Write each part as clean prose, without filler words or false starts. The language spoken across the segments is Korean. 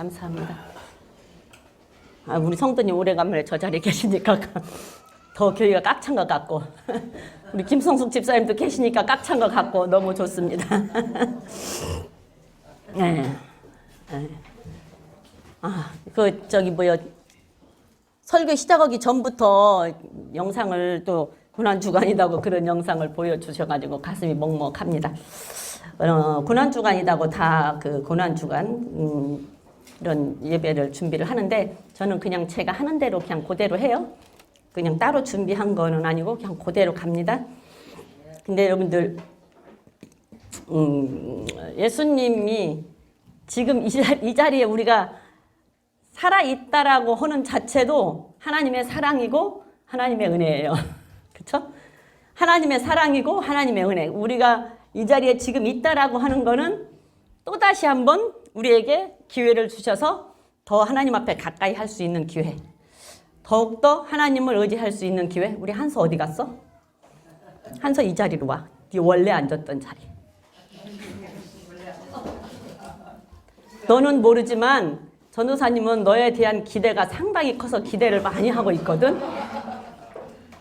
감사합니다. 우리 성도님 오래간만에 저 자리에 계시니까 더 교회가 꽉 찬 것 같고 우리 김성숙 집사님도 계시니까 꽉 찬 것 같고 너무 좋습니다. 네. 설교 시작하기 전부터 영상을 또 고난주간이라고 그런 영상을 보여주셔가지고 가슴이 먹먹합니다. 고난주간이라고 다 그 고난주간 이런 예배를 준비를 하는데 저는 그냥 제가 하는 대로 그냥 그대로 해요. 그냥 따로 준비한 거는 아니고 그냥 그대로 갑니다. 근데 여러분들 예수님이 지금 이 자리에 우리가 살아있다라고 하는 자체도 하나님의 사랑이고 하나님의 은혜예요. 그렇죠? 하나님의 사랑이고 하나님의 은혜. 우리가 이 자리에 지금 있다라고 하는 거는 또다시 한번 우리에게 기회를 주셔서 더 하나님 앞에 가까이 할 수 있는 기회. 더욱더 하나님을 의지할 수 있는 기회. 우리 한서 어디 갔어? 한서 이 자리로 와. 네 원래 앉았던 자리. 너는 모르지만 전도사님은 너에 대한 기대가 상당히 커서 기대를 많이 하고 있거든.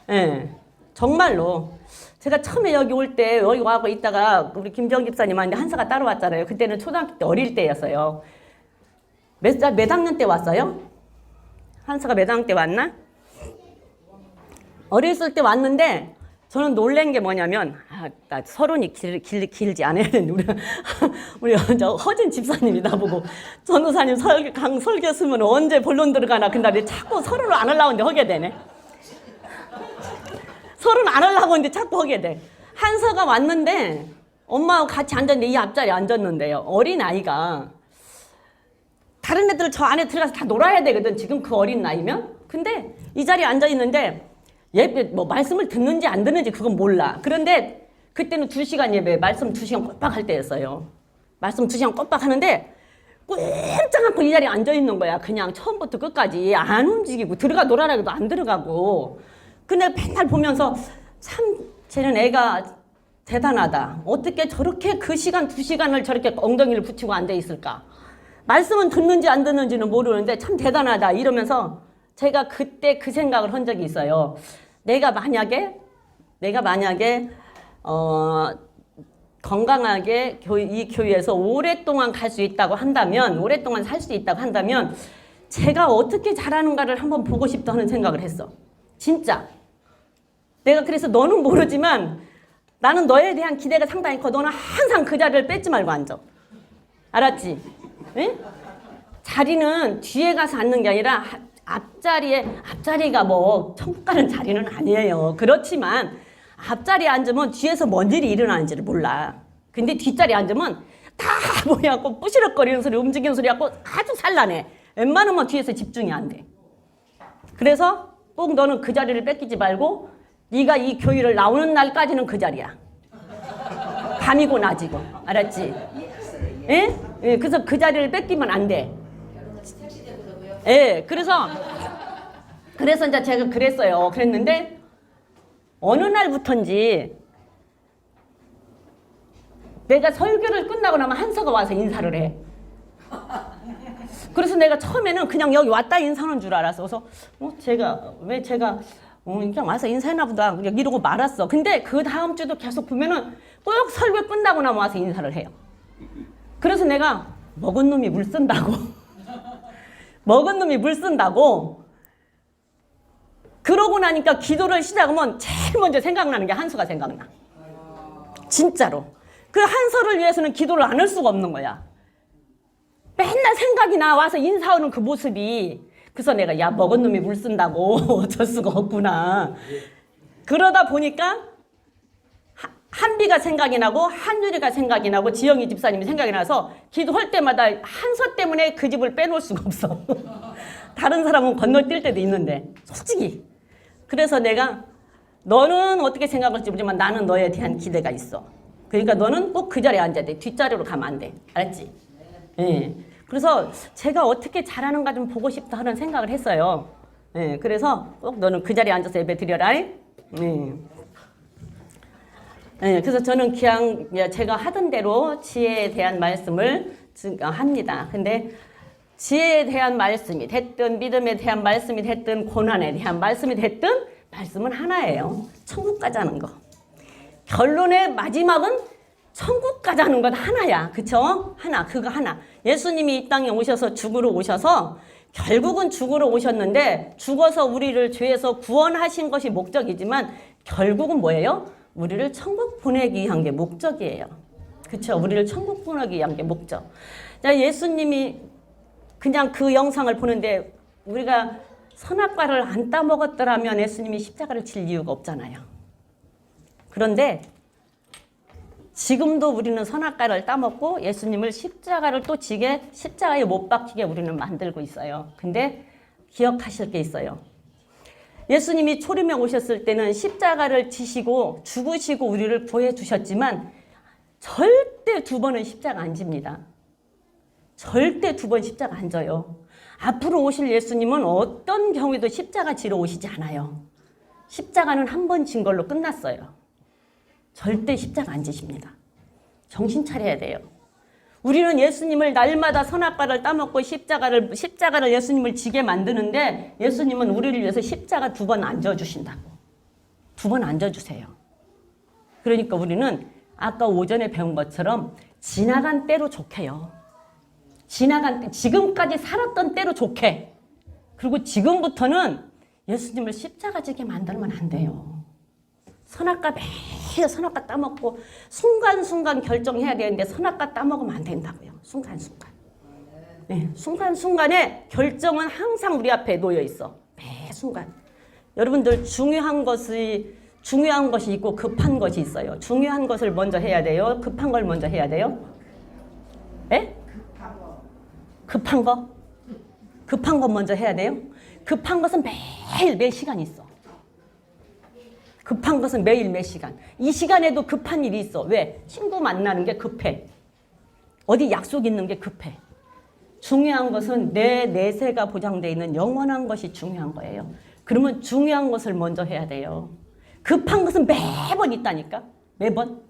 네, 정말로. 제가 처음에 여기 올 때 여기 와고 있다가 우리 김정 집사님한테 한서가 따라왔잖아요. 그때는 초등학교 때 어릴 때였어요. 몇 학년 때 왔어요? 한서가 몇 학년 때 왔나? 어렸을 때 왔는데 저는 놀란 게 뭐냐면 나 서론이 길지 않아야 되는데 우리 저 허진 집사님이 나보고 전도사님 설교 쓰면 언제 본론 들어가나 근데 자꾸 서론을 안 하려고 하게 되네. 서론 안 하려고 했는데 자꾸 하게 돼. 한서가 왔는데 엄마하고 같이 앉았는데 이 앞자리에 앉았는데요. 어린 아이가 다른 애들 저 안에 들어가서 다 놀아야 되거든. 지금 그 어린 나이면. 근데 이 자리에 앉아 있는데 예배 뭐 말씀을 듣는지 안 듣는지 그건 몰라. 그런데 그때는 2시간 예배 말씀 2시간 꼬박 할 때였어요. 말씀 2시간 꼬박 하는데 꼼짝 않고 이 자리에 앉아 있는 거야. 그냥 처음부터 끝까지 안 움직이고 들어가 놀아라 해도 안 들어가고. 근데 맨날 보면서 참 쟤는 애가 대단하다. 어떻게 저렇게 그 시간 2시간을 저렇게 엉덩이를 붙이고 앉아 있을까. 말씀은 듣는지 안 듣는지는 모르는데 참 대단하다 이러면서 제가 그때 그 생각을 한 적이 있어요. 내가 만약에 건강하게 이 교회에서 오랫동안 갈 수 있다고 한다면, 오랫동안 살 수 있다고 한다면 제가 어떻게 잘하는가를 한번 보고 싶다 하는 생각을 했어. 진짜. 내가 그래서 너는 모르지만 나는 너에 대한 기대가 상당히 커. 너는 항상 그 자리를 뺏지 말고 앉아. 알았지? 응? 자리는 뒤에 가서 앉는 게 아니라 앞자리가 뭐 천국 가는 자리는 아니에요. 그렇지만 앞자리에 앉으면 뒤에서 뭔 일이 일어나는지를 몰라. 근데 뒷자리에 앉으면 다 뭐냐고 뿌시럭거리는 소리, 움직이는 소리 갖고 아주 산란해. 웬만하면 뒤에서 집중이 안 돼. 그래서 꼭 너는 그 자리를 뺏기지 말고 네가 이 교회를 나오는 날까지는 그 자리야. 밤이고 낮이고. 알았지? 예? 예, 그래서 그 자리를 뺏기면 안 돼. 예, 그래서 이제 제가 그랬어요. 그랬는데 어느 날부터인지 내가 설교를 끝나고 나면 한서가 와서 인사를 해. 그래서 내가 처음에는 그냥 여기 왔다 인사하는 줄 알았어. 그래서 제가 그냥 와서 인사했나 보다 그냥 이러고 말았어. 근데 그 다음 주도 계속 보면은 꼭 설교 끝나고 나면 와서 인사를 해요. 그래서 내가 먹은 놈이 물 쓴다고 그러고 나니까 기도를 시작하면 제일 먼저 생각나는 게 한서가 생각나. 진짜로. 그 한서를 위해서는 기도를 안 할 수가 없는 거야. 맨날 생각이 나. 와서 인사하는 그 모습이. 그래서 내가 야 먹은 놈이 물 쓴다고 어쩔 수가 없구나. 그러다 보니까 한비가 생각이 나고 한유리가 생각이 나고 지영이 집사님이 생각이 나서 기도할 때마다 한서 때문에 그 집을 빼놓을 수가 없어. 다른 사람은 건너뛸 때도 있는데 솔직히. 그래서 내가 너는 어떻게 생각할지 모르지만 나는 너에 대한 기대가 있어. 그러니까 너는 꼭 그 자리에 앉아야 돼. 뒷자리로 가면 안 돼. 알았지? 예. 그래서 제가 어떻게 잘하는가 좀 보고 싶다 하는 생각을 했어요. 예. 그래서 꼭 너는 그 자리에 앉아서 예배 드려라. 예. 예. 그래서 저는 그냥 제가 하던 대로 지혜에 대한 말씀을 합니다. 근데 지혜에 대한 말씀이 됐든 믿음에 대한 말씀이 됐든 고난에 대한 말씀이 됐든 말씀은 하나예요. 천국 가자는 거. 결론의 마지막은 천국 가자는 건 하나야. 그쵸? 하나. 그거 하나. 예수님이 이 땅에 오셔서 죽으러 오셔서 결국은 죽으러 오셨는데 죽어서 우리를 죄에서 구원하신 것이 목적이지만 결국은 뭐예요? 우리를 천국 보내기 위한 게 목적이에요. 그쵸? 우리를 천국 보내기 위한 게 목적. 자, 예수님이 그냥 그 영상을 보는데 우리가 선악과를 안 따먹었더라면 예수님이 십자가를 질 이유가 없잖아요. 그런데 지금도 우리는 선악과를 따먹고 예수님을 십자가를 또 지게 십자가에 못 박히게 우리는 만들고 있어요. 근데 기억하실 게 있어요. 예수님이 초림에 오셨을 때는 십자가를 지시고 죽으시고 우리를 구해 주셨지만 절대 두 번은 십자가 안 집니다. 절대 두 번 십자가 안 져요. 앞으로 오실 예수님은 어떤 경우에도 십자가 지러 오시지 않아요. 십자가는 한 번 진 걸로 끝났어요. 절대 십자가 안 지십니다. 정신 차려야 돼요. 우리는 예수님을 날마다 선악과를 따먹고 십자가를 예수님을 지게 만드는데 예수님은 우리를 위해서 십자가 두 번 안 져주신다고. 두 번 안 져주세요. 그러니까 우리는 아까 오전에 배운 것처럼 지나간 때로 좋게요. 지나간 때, 지금까지 살았던 때로 좋게. 그리고 지금부터는 예수님을 십자가 지게 만들면 안 돼요. 선악과 매일 선악과 따먹고 순간순간 결정해야 되는데 선악과 따먹으면 안 된다고요. 순간순간. 네, 순간순간에 결정은 항상 우리 앞에 놓여 있어. 매 순간. 여러분들 중요한 것이 있고 급한 것이 있어요. 중요한 것을 먼저 해야 돼요. 급한 걸 먼저 해야 돼요. 예? 급한 거? 급한 거 먼저 해야 돼요? 급한 것은 매일 매 시간 있어. 급한 것은 매일 매 시간. 이 시간에도 급한 일이 있어. 왜? 친구 만나는 게 급해. 어디 약속 있는 게 급해. 중요한 것은 내 내세가 보장되어 있는 영원한 것이 중요한 거예요. 그러면 중요한 것을 먼저 해야 돼요. 급한 것은 매번 있다니까. 매번.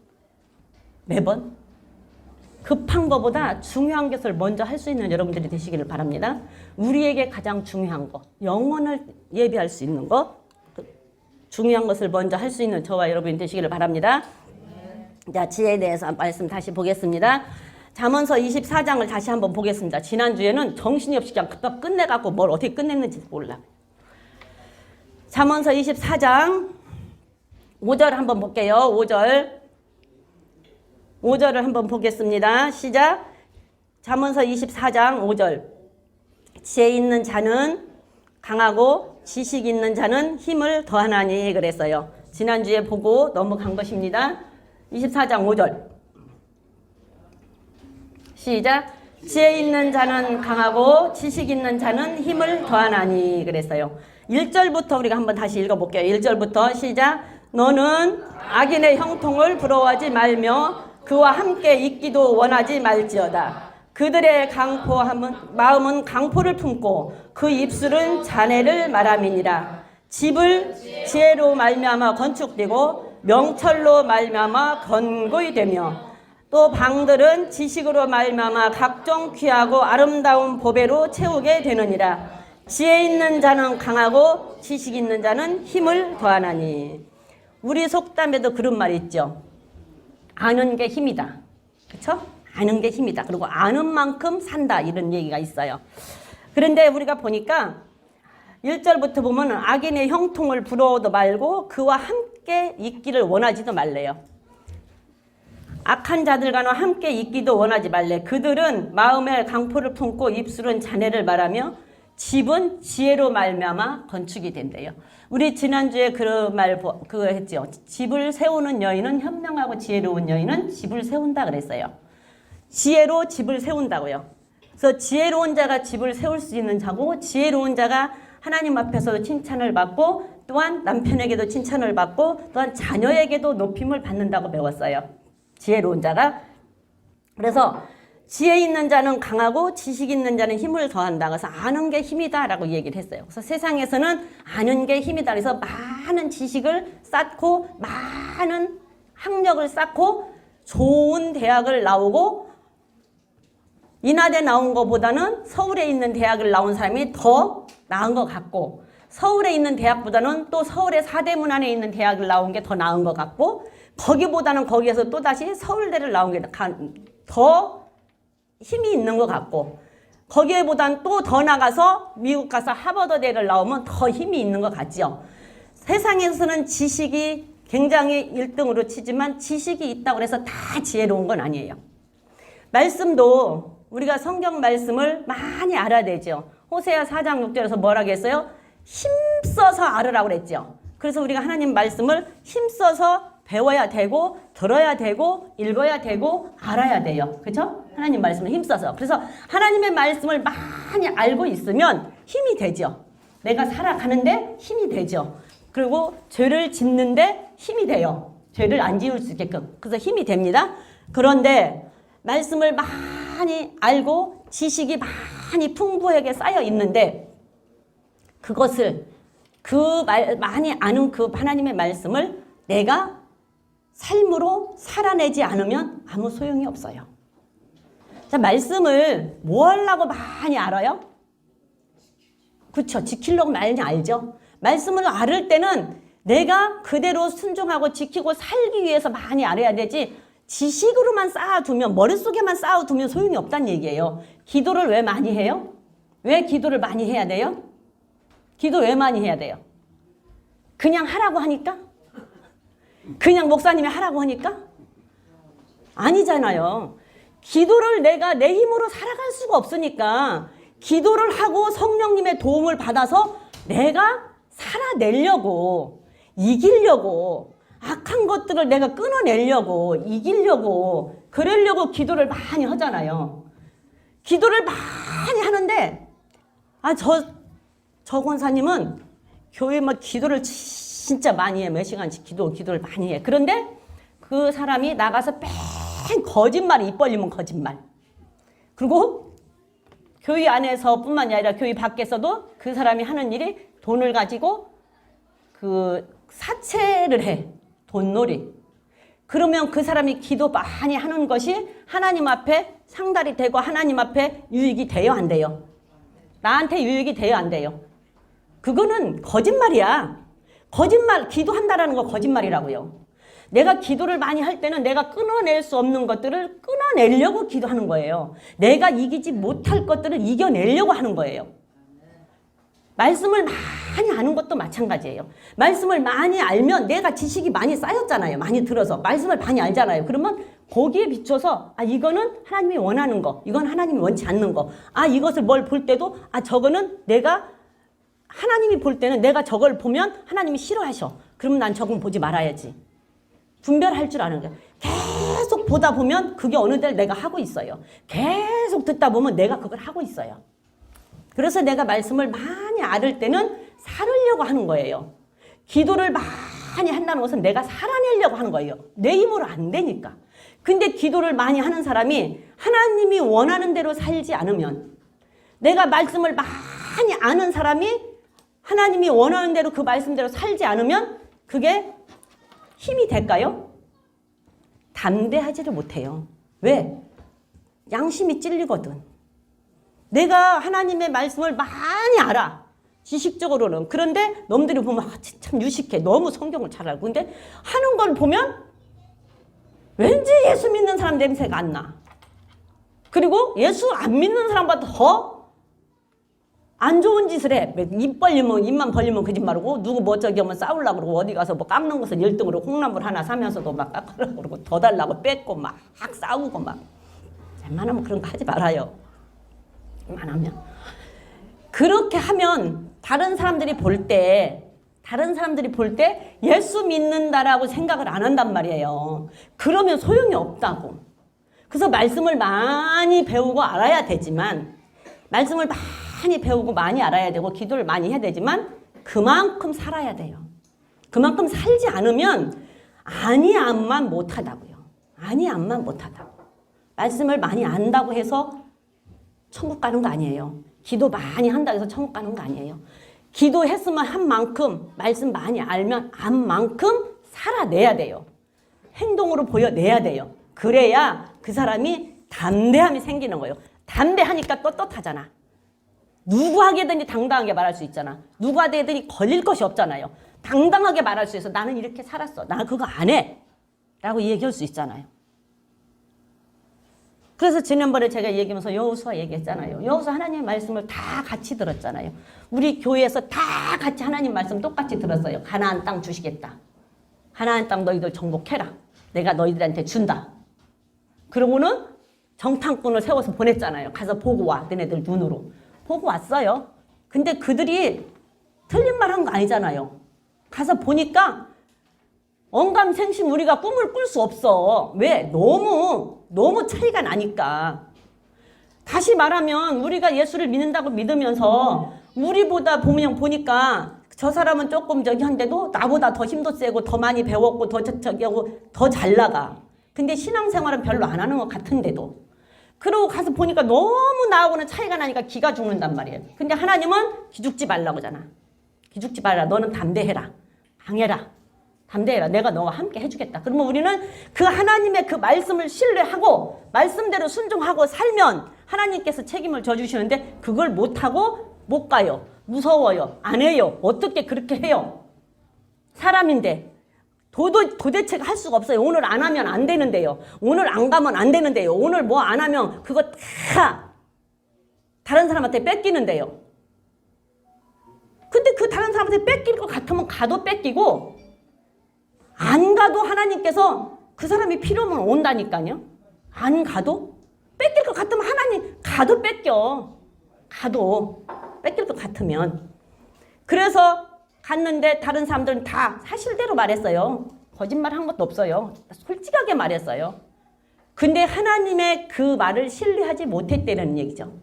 급한 것보다 중요한 것을 먼저 할 수 있는 여러분들이 되시기를 바랍니다. 우리에게 가장 중요한 것, 영혼을 예비할 수 있는 것, 중요한 것을 먼저 할 수 있는 저와 여러분이 되시기를 바랍니다. 자, 지혜에 대해서 말씀 다시 보겠습니다. 잠언서 24장을 다시 한번 보겠습니다. 지난주에는 정신이 없이 그냥 급박 끝내갖고 뭘 어떻게 끝냈는지 몰라. 잠언서 24장 5절 한번 볼게요. 5절을 한번 보겠습니다. 시작. 잠언서 24장 5절. 지혜 있는 자는 강하고 지식 있는 자는 힘을 더하나니 그랬어요. 지난주에 보고 넘어간 것입니다. 24장 5절. 시작. 지혜 있는 자는 강하고 지식 있는 자는 힘을 더하나니 그랬어요. 1절부터 우리가 한번 다시 읽어볼게요. 1절부터 시작. 너는 악인의 형통을 부러워하지 말며 그와 함께 있기도 원하지 말지어다. 그들의 마음은 강포를 품고 그 입술은 잔해를 말함이니라. 집을 지혜로 말미암아 건축되고 명철로 말미암아 건고이 되며 또 방들은 지식으로 말미암아 각종 귀하고 아름다운 보배로 채우게 되느니라. 지혜 있는 자는 강하고 지식 있는 자는 힘을 더하나니. 우리 속담에도 그런 말이 있죠. 아는 게 힘이다. 그렇죠? 아는 게 힘이다. 그리고 아는 만큼 산다. 이런 얘기가 있어요. 그런데 우리가 보니까 1절부터 보면 악인의 형통을 부러워도 말고 그와 함께 있기를 원하지도 말래요. 악한 자들과는 함께 있기도 원하지 말래. 그들은 마음에 강포를 품고 입술은 잔해를 말하며 집은 지혜로 말미암아 건축이 된대요. 우리 지난주에 그거 했죠. 집을 세우는 여인은 현명하고 지혜로운 여인은 집을 세운다 그랬어요. 지혜로 집을 세운다고요. 그래서 지혜로운 자가 집을 세울 수 있는 자고 지혜로운 자가 하나님 앞에서도 칭찬을 받고 또한 남편에게도 칭찬을 받고 또한 자녀에게도 높임을 받는다고 배웠어요. 지혜로운 자가. 그래서 지혜 있는 자는 강하고 지식 있는 자는 힘을 더한다. 그래서 아는 게 힘이다라고 얘기를 했어요. 그래서 세상에서는 아는 게 힘이다. 그래서 많은 지식을 쌓고 많은 학력을 쌓고 좋은 대학을 나오고 인하대 나온 것보다는 서울에 있는 대학을 나온 사람이 더 나은 것 같고, 서울에 있는 대학보다는 또 서울의 사대문 안에 있는 대학을 나온 게 더 나은 것 같고, 거기보다는 거기에서 또다시 서울대를 나온 게 더 힘이 있는 것 같고, 거기에보단 또 더 나가서 미국 가서 하버드대를 나오면 더 힘이 있는 것 같죠. 세상에서는 지식이 굉장히 1등으로 치지만 지식이 있다고 해서 다 지혜로운 건 아니에요. 말씀도 우리가 성경 말씀을 많이 알아야 되죠. 호세아 4장 6절에서 뭐라고 했어요? 힘써서 알으라고 그랬죠. 그래서 우리가 하나님 말씀을 힘써서 배워야 되고 들어야 되고 읽어야 되고 알아야 돼요. 그렇죠? 하나님 말씀을 힘써서. 그래서 하나님의 말씀을 많이 알고 있으면 힘이 되죠. 내가 살아가는데 힘이 되죠. 그리고 죄를 짓는데 힘이 돼요. 죄를 안 지을 수 있게끔. 그래서 힘이 됩니다. 그런데 말씀을 많이 알고 지식이 많이 풍부하게 쌓여 있는데 그것을 많이 아는 그 하나님의 말씀을 내가 삶으로 살아내지 않으면 아무 소용이 없어요. 자, 말씀을 뭐 하려고 많이 알아요? 그렇죠. 지키려고 많이 알죠. 말씀을 알을 때는 내가 그대로 순종하고 지키고 살기 위해서 많이 알아야 되지, 지식으로만 쌓아두면, 머릿속에만 쌓아두면 소용이 없다는 얘기예요. 기도를 왜 많이 해요? 왜 기도를 많이 해야 돼요? 기도 왜 많이 해야 돼요? 그냥 하라고 하니까? 그냥 목사님이 하라고 하니까? 아니잖아요. 기도를 내가 내 힘으로 살아갈 수가 없으니까 기도를 하고 성령님의 도움을 받아서 내가 살아내려고, 이기려고, 악한 것들을 내가 끊어내려고, 이기려고, 그러려고 기도를 많이 하잖아요. 기도를 많이 하는데, 저 권사님은 교회 막 기도를 진짜 많이 해. 몇 시간씩 기도를 많이 해. 그런데 그 사람이 나가서 뺑 거짓말이 입 벌리면 거짓말. 그리고 교회 안에서 뿐만이 아니라 교회 밖에서도 그 사람이 하는 일이 돈을 가지고 그 사채를 해. 돈놀이. 그러면 그 사람이 기도 많이 하는 것이 하나님 앞에 상달이 되고 하나님 앞에 유익이 돼요, 안 돼요? 나한테 유익이 돼요, 안 돼요? 그거는 거짓말이야. 거짓말, 기도한다라는 거 거짓말이라고요. 내가 기도를 많이 할 때는 내가 끊어낼 수 없는 것들을 끊어내려고 기도하는 거예요. 내가 이기지 못할 것들을 이겨내려고 하는 거예요. 말씀을 많이 아는 것도 마찬가지예요. 말씀을 많이 알면 내가 지식이 많이 쌓였잖아요. 많이 들어서. 말씀을 많이 알잖아요. 그러면 거기에 비춰서 이거는 하나님이 원하는 거, 이건 하나님이 원치 않는 거, 이것을 뭘 볼 때도 저거는 내가 하나님이 볼 때는 내가 저걸 보면 하나님이 싫어하셔. 그러면 난 저건 보지 말아야지. 분별할 줄 아는 거예요. 계속 보다 보면 그게 어느 날 내가 하고 있어요. 계속 듣다 보면 내가 그걸 하고 있어요. 그래서 내가 말씀을 많이 알을 때는 살으려고 하는 거예요. 기도를 많이 한다는 것은 내가 살아내려고 하는 거예요. 내 힘으로 안 되니까. 근데 기도를 많이 하는 사람이 하나님이 원하는 대로 살지 않으면, 내가 말씀을 많이 아는 사람이 하나님이 원하는 대로 그 말씀대로 살지 않으면 그게 힘이 될까요? 담대하지를 못해요. 왜? 양심이 찔리거든. 내가 하나님의 말씀을 많이 알아. 지식적으로는. 그런데 놈들이 보면 참 유식해. 너무 성경을 잘 알고. 근데 하는 걸 보면 왠지 예수 믿는 사람 냄새가 안 나. 그리고 예수 안 믿는 사람보다 더 안 좋은 짓을 해. 입만 벌리면 거짓말하고, 누구 뭐 저기 하면 싸우려고 그러고, 어디 가서 뭐 깎는 것을 1등으로 콩나물 하나 사면서도 막 깎으려고 그러고, 더 달라고 뺏고 막 싸우고 막. 웬만하면 그런 거 하지 말아요. 웬만하면. 그렇게 하면 다른 사람들이 볼 때 예수 믿는다라고 생각을 안 한단 말이에요. 그러면 소용이 없다고. 그래서 말씀을 많이 배우고 알아야 되지만, 말씀을 많이 배우고 많이 알아야 되고 기도를 많이 해야 되지만 그만큼 살아야 돼요. 그만큼 살지 않으면 아니암만 못하다고요. 아니암만 못하다고. 말씀을 많이 안다고 해서 천국 가는 거 아니에요. 기도 많이 한다고 해서 천국 가는 거 아니에요. 기도했으면 한 만큼, 말씀 많이 알면 한 만큼 살아내야 돼요. 행동으로 보여내야 돼요. 그래야 그 사람이 담대함이 생기는 거예요. 담대하니까 떳떳하잖아. 누구에게든지 당당하게 말할 수 있잖아. 누구에게든지 걸릴 것이 없잖아요. 당당하게 말할 수 있어. 나는 이렇게 살았어. 나는 그거 안 해. 라고 얘기할 수 있잖아요. 그래서 지난번에 제가 얘기하면서 여호수아 얘기했잖아요. 여호수아 하나님의 말씀을 다 같이 들었잖아요. 우리 교회에서 다 같이 하나님 말씀 똑같이 들었어요. 가나안 땅 주시겠다. 가나안 땅 너희들 정복해라. 내가 너희들한테 준다. 그러고는 정탐꾼을 세워서 보냈잖아요. 가서 보고 와. 너네들 눈으로. 보고 왔어요. 근데 그들이 틀린 말 한 거 아니잖아요. 가서 보니까 언감생심 우리가 꿈을 꿀 수 없어. 왜? 너무 차이가 나니까. 다시 말하면 우리가 예수를 믿는다고 믿으면서 우리보다 보니까 저 사람은 조금 저기 한데도 나보다 더 힘도 세고 더 많이 배웠고 더 저기하고 더 잘 나가. 근데 신앙생활은 별로 안 하는 것 같은데도. 그러고 가서 보니까 너무 나하고는 차이가 나니까 기가 죽는단 말이에요. 근데 하나님은 기죽지 말라고 하잖아. 기죽지 말라. 너는 담대해라. 강해라. 담대해라. 내가 너와 함께 해주겠다. 그러면 우리는 그 하나님의 그 말씀을 신뢰하고 말씀대로 순종하고 살면 하나님께서 책임을 져주시는데 그걸 못하고 못 가요. 무서워요. 안 해요. 어떻게 그렇게 해요? 사람인데. 도대체 할 수가 없어요. 오늘 안 하면 안 되는데요. 오늘 안 가면 안 되는데요. 오늘 뭐 안 하면 그거 다 다른 사람한테 뺏기는데요. 근데 그 다른 사람한테 뺏길 것 같으면 가도 뺏기고 안 가도 하나님께서 그 사람이 필요하면 온다니까요. 안 가도 뺏길 것 같으면 하나님 가도 뺏겨. 가도 뺏길 것 같으면. 그래서 갔는데 다른 사람들은 다 사실대로 말했어요. 거짓말 한 것도 없어요. 솔직하게 말했어요. 근데 하나님의 그 말을 신뢰하지 못했다는 얘기죠.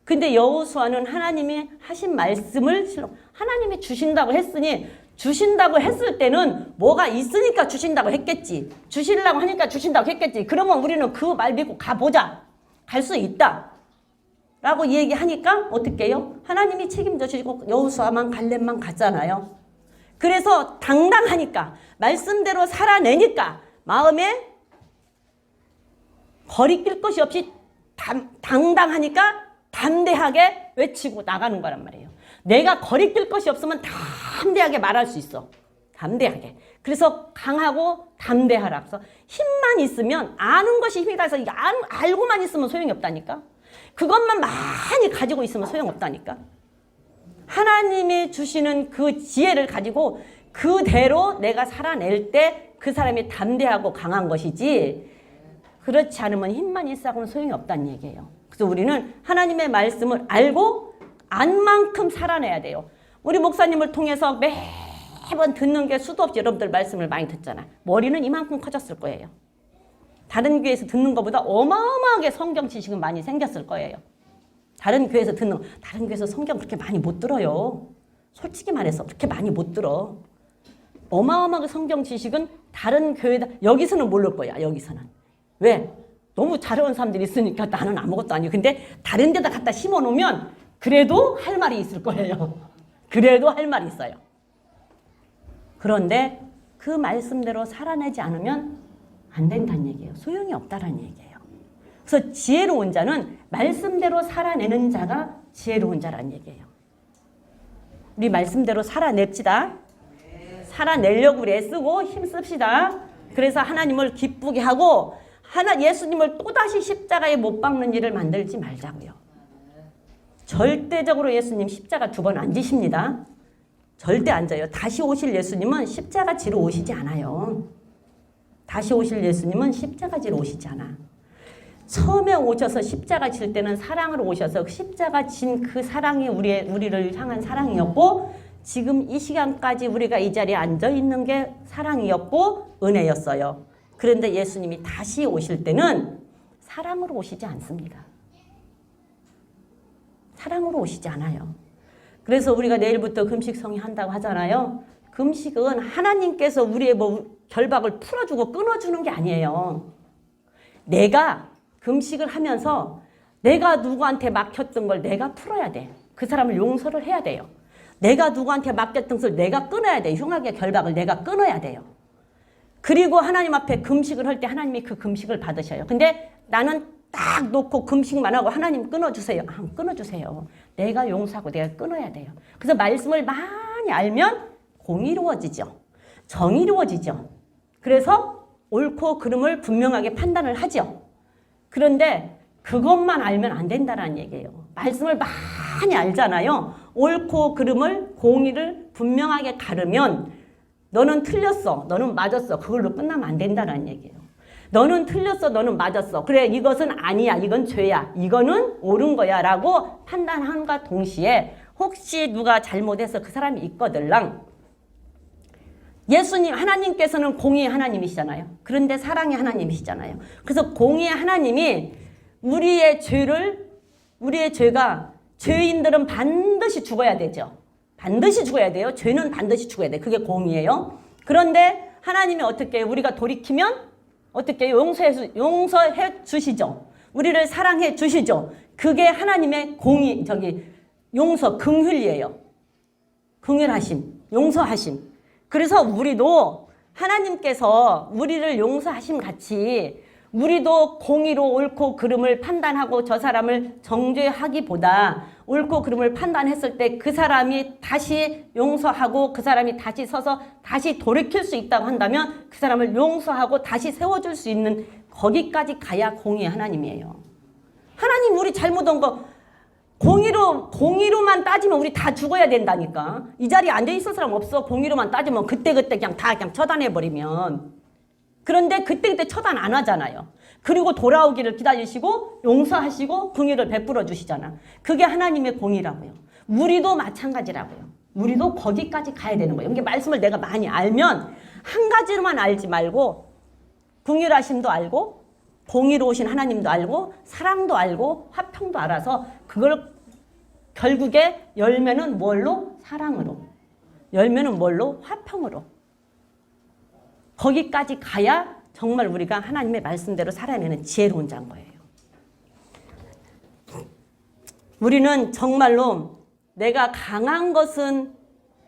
근데 여호수아는 하나님이 하신 말씀을 하나님이 주신다고 했으니 주신다고 했을 때는 뭐가 있으니까 주신다고 했겠지. 주시려고 하니까 주신다고 했겠지. 그러면 우리는 그 말 믿고 가보자. 갈 수 있다. 라고 얘기하니까 어떻게 해요? 하나님이 책임져 주시고 여호수아만 갈렙만 갔잖아요. 그래서 당당하니까 말씀대로 살아내니까 마음에 거리낄 것이 없이 당당하니까 담대하게 외치고 나가는 거란 말이에요. 내가 거리낄 것이 없으면 담대하게 말할 수 있어. 담대하게. 그래서 강하고 담대하라. 그래서 힘만 있으면 아는 것이 힘이다 해서 알고만 있으면 소용이 없다니까. 그것만 많이 가지고 있으면 소용없다니까. 하나님이 주시는 그 지혜를 가지고 그대로 내가 살아낼 때 그 사람이 담대하고 강한 것이지 그렇지 않으면 힘만 있어하고는 소용이 없다는 얘기예요. 그래서 우리는 하나님의 말씀을 알고 안 만큼 살아내야 돼요. 우리 목사님을 통해서 매번 듣는 게 수도 없이 여러분들 말씀을 많이 듣잖아. 머리는 이만큼 커졌을 거예요. 다른 교회에서 듣는 것보다 어마어마하게 성경 지식은 많이 생겼을 거예요. 다른 교회에서 성경 그렇게 많이 못 들어요. 솔직히 말해서 그렇게 많이 못 들어. 어마어마하게 성경 지식은 다른 교회다. 여기서는 모를 거야. 여기서는. 왜? 너무 잘해온 사람들이 있으니까 나는 아무것도 아니고. 근데 다른 데다 갖다 심어놓으면 그래도 할 말이 있을 거예요. 그래도 할 말이 있어요. 그런데 그 말씀대로 살아내지 않으면 안 된다는 얘기예요. 소용이 없다라는 얘기예요. 그래서 지혜로운 자는 말씀대로 살아내는 자가 지혜로운 자라는 얘기예요. 우리 말씀대로 살아냅시다. 살아내려고 우리 애쓰고 힘씁시다. 그래서 하나님을 기쁘게 하고 예수님을 또다시 십자가에 못 박는 일을 만들지 말자고요. 절대적으로 예수님 십자가 2번 안 지십니다. 절대 안 져요. 다시 오실 예수님은 십자가 지러 오시지 않아요. 다시 오실 예수님은 십자가 지러 오시지 않아. 처음에 오셔서 십자가 질 때는 사랑으로 오셔서 십자가 진 그 사랑이 우리를 향한 사랑이었고 지금 이 시간까지 우리가 이 자리에 앉아 있는 게 사랑이었고 은혜였어요. 그런데 예수님이 다시 오실 때는 사랑으로 오시지 않습니다. 사랑으로 오시지 않아요. 그래서 우리가 내일부터 금식성이 한다고 하잖아요. 금식은 하나님께서 우리의 결박을 풀어주고 끊어주는 게 아니에요. 내가 금식을 하면서 내가 누구한테 막혔던 걸 내가 풀어야 돼. 그 사람을 용서를 해야 돼요. 내가 누구한테 맡겼던 것을 내가 끊어야 돼요. 흉악의 결박을 내가 끊어야 돼요. 그리고 하나님 앞에 금식을 할 때 하나님이 그 금식을 받으셔요. 근데 나는 딱 놓고 금식만 하고 하나님 끊어주세요. 안 끊어주세요. 내가 용서하고 내가 끊어야 돼요. 그래서 말씀을 많이 알면 공의로워지죠. 정의로워지죠. 그래서 옳고 그름을 분명하게 판단을 하죠. 그런데 그것만 알면 안 된다는 얘기예요. 말씀을 많이 알잖아요. 옳고 그름을 공의를 분명하게 가르면 너는 틀렸어. 너는 맞았어. 그걸로 끝나면 안 된다는 얘기예요. 너는 틀렸어. 너는 맞았어. 그래 이것은 아니야. 이건 죄야. 이거는 옳은 거야. 라고 판단함과 동시에 혹시 누가 잘못해서 그 사람이 있거들랑 예수님 하나님께서는 공의의 하나님이시잖아요. 그런데 사랑의 하나님이시잖아요. 그래서 공의의 하나님이 우리의 죄가 죄인들은 반드시 죽어야 되죠. 반드시 죽어야 돼요. 죄는 반드시 죽어야 돼. 그게 공의예요. 그런데 하나님이 어떻게 해요? 우리가 돌이키면 어떻게 해요? 용서해 주시죠. 우리를 사랑해 주시죠. 그게 하나님의 공의, 용서, 긍휼이에요. 긍휼하심, 용서하심. 그래서 우리도 하나님께서 우리를 용서하심 같이 우리도 공의로 옳고 그름을 판단하고 저 사람을 정죄하기보다 옳고 그름을 판단했을 때 그 사람이 다시 용서하고 그 사람이 다시 서서 다시 돌이킬 수 있다고 한다면 그 사람을 용서하고 다시 세워줄 수 있는 거기까지 가야 공의의 하나님이에요. 하나님 우리 잘못한 거 공의로만 따지면 우리 다 죽어야 된다니까. 이 자리에 앉아있을 사람 없어. 공의로만 따지면 그때그때 그냥 다 그냥 처단해버리면. 그런데 그때 처단 안 하잖아요. 그리고 돌아오기를 기다리시고 용서하시고 긍휼을 베풀어 주시잖아. 그게 하나님의 공의라고요. 우리도 마찬가지라고요. 우리도 거기까지 가야 되는 거예요. 이게 말씀을 내가 많이 알면 한 가지로만 알지 말고 긍휼하심도 알고 공의로우신 하나님도 알고 사랑도 알고 화평도 알아서 그걸 결국에 열매는 뭘로? 사랑으로. 열매는 뭘로? 화평으로. 거기까지 가야 정말 우리가 하나님의 말씀대로 살아내는 지혜로운 자인 거예요. 우리는 정말로 내가 강한 것은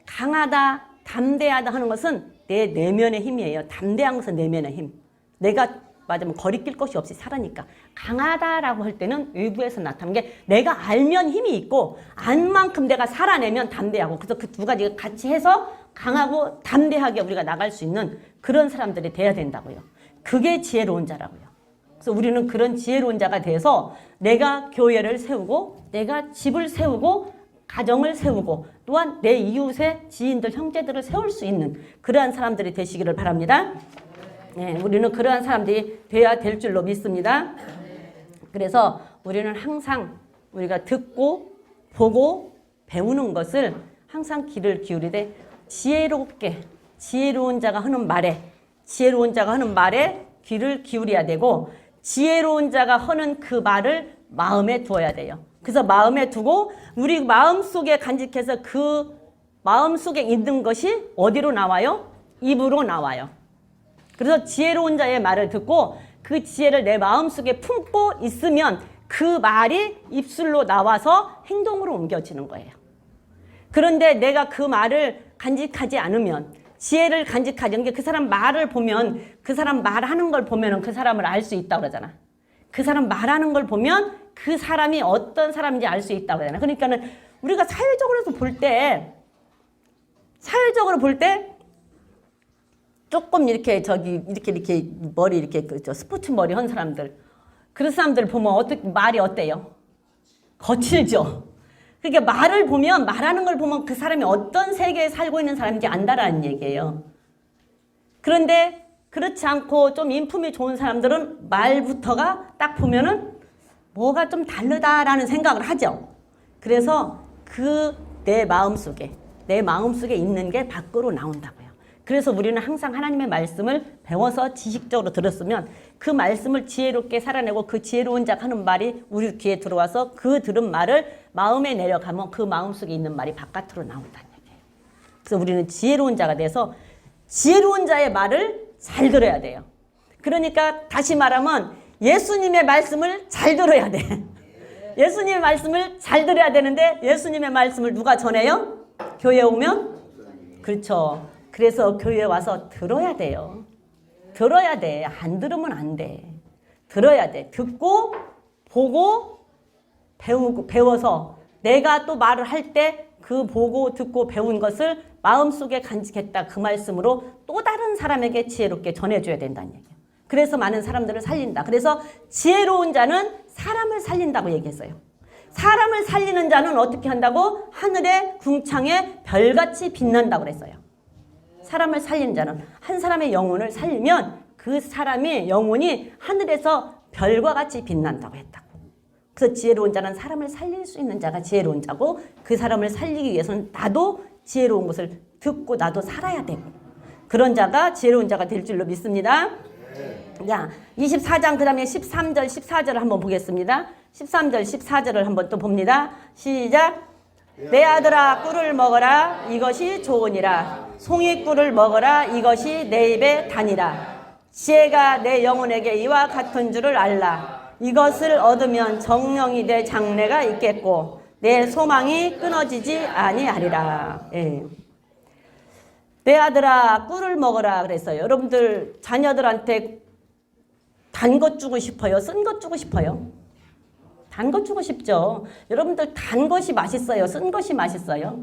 강하다, 담대하다 하는 것은 내 내면의 힘이에요. 담대한 것은 내면의 힘. 내가 맞으면 거리낄 것이 없이 살으니까. 강하다라고 할 때는 외부에서 나타나는 게 내가 알면 힘이 있고 안 만큼 내가 살아내면 담대하고 그래서 그 두 가지가 같이 해서 강하고 담대하게 우리가 나갈 수 있는 그런 사람들이 돼야 된다고요. 그게 지혜로운 자라고요. 그래서 우리는 그런 지혜로운 자가 돼서 내가 교회를 세우고 내가 집을 세우고 가정을 세우고 또한 내 이웃의 지인들, 형제들을 세울 수 있는 그러한 사람들이 되시기를 바랍니다. 네, 우리는 그러한 사람들이 돼야 될 줄로 믿습니다. 그래서 우리는 항상 우리가 듣고 보고 배우는 것을 항상 귀를 기울이되 지혜롭게 지혜로운 자가 하는 말에 귀를 기울여야 되고 지혜로운 자가 하는 그 말을 마음에 두어야 돼요. 그래서 마음에 두고 우리 마음속에 간직해서 그 마음속에 있는 것이 어디로 나와요? 입으로 나와요. 그래서 지혜로운 자의 말을 듣고 그 지혜를 내 마음속에 품고 있으면 그 말이 입술로 나와서 행동으로 옮겨지는 거예요. 그런데 내가 그 말을 간직하지 않으면 지혜를 간직하지 않는 게 그 사람 말을 보면 그 사람 말하는 걸 보면 그 사람을 알 수 있다고 그러잖아. 그 사람 말하는 걸 보면 그 사람이 어떤 사람인지 알 수 있다고 그러잖아. 그러니까는 우리가 사회적으로 볼 때 조금 이렇게 머리 이렇게 스포츠 머리 한 사람들 그런 사람들 보면 어떻게 말이 어때요? 거칠죠. 그러니까 말을 보면 말하는 걸 보면 그 사람이 어떤 세계에 살고 있는 사람인지 안다라는 얘기예요. 그런데 그렇지 않고 좀 인품이 좋은 사람들은 말부터가 딱 보면은 뭐가 좀 다르다라는 생각을 하죠. 그래서 내 마음속에 있는 게 밖으로 나온다고요. 그래서 우리는 항상 하나님의 말씀을 배워서 지식적으로 들었으면 그 말씀을 지혜롭게 살아내고 그 지혜로운 자가 하는 말이 우리 귀에 들어와서 그 들은 말을 마음에 내려가면 그 마음속에 있는 말이 바깥으로 나온다는 얘기예요. 그래서 우리는 지혜로운 자가 돼서 지혜로운 자의 말을 잘 들어야 돼요. 그러니까 다시 말하면 예수님의 말씀을 잘 들어야 돼. 예수님의 말씀을 잘 들어야 되는데 예수님의 말씀을 누가 전해요? 교회에 오면? 그렇죠. 그래서 교회에 와서 들어야 돼요. 들어야 돼. 안 들으면 안 돼. 들어야 돼. 듣고 보고 배워서 내가 또 말을 할 때 그 보고 듣고 배운 것을 마음속에 간직했다. 그 말씀으로 또 다른 사람에게 지혜롭게 전해줘야 된다는 얘기예요. 그래서 많은 사람들을 살린다. 그래서 지혜로운 자는 사람을 살린다고 얘기했어요. 사람을 살리는 자는 어떻게 한다고? 하늘의 궁창에 별같이 빛난다고 그랬어요. 사람을 살리는 자는 한 사람의 영혼을 살리면 그 사람의 영혼이 하늘에서 별과 같이 빛난다고 했다고. 그래서 지혜로운 자는 사람을 살릴 수 있는 자가 지혜로운 자고 그 사람을 살리기 위해서는 나도 지혜로운 것을 듣고 나도 살아야 되고 그런 자가 지혜로운 자가 될 줄로 믿습니다. 자, 24장 그 다음에 13절 14절을 한번 보겠습니다. 13절 14절을 한번 또 봅니다. 시작. 내 아들아 꿀을 먹어라 이것이 좋으니라. 송이꿀을 먹어라 이것이 내 입에 다니라. 지혜가 내 영혼에게 이와 같은 줄을 알라. 이것을 얻으면 정령이 내 장래가 있겠고 내 소망이 끊어지지 아니하리라. 예. 내 아들아 꿀을 먹어라 그랬어요. 여러분들 자녀들한테 단 것 주고 싶어요? 쓴 것 주고 싶어요? 단 것 주고 싶죠. 여러분들 단 것이 맛있어요? 쓴 것이 맛있어요?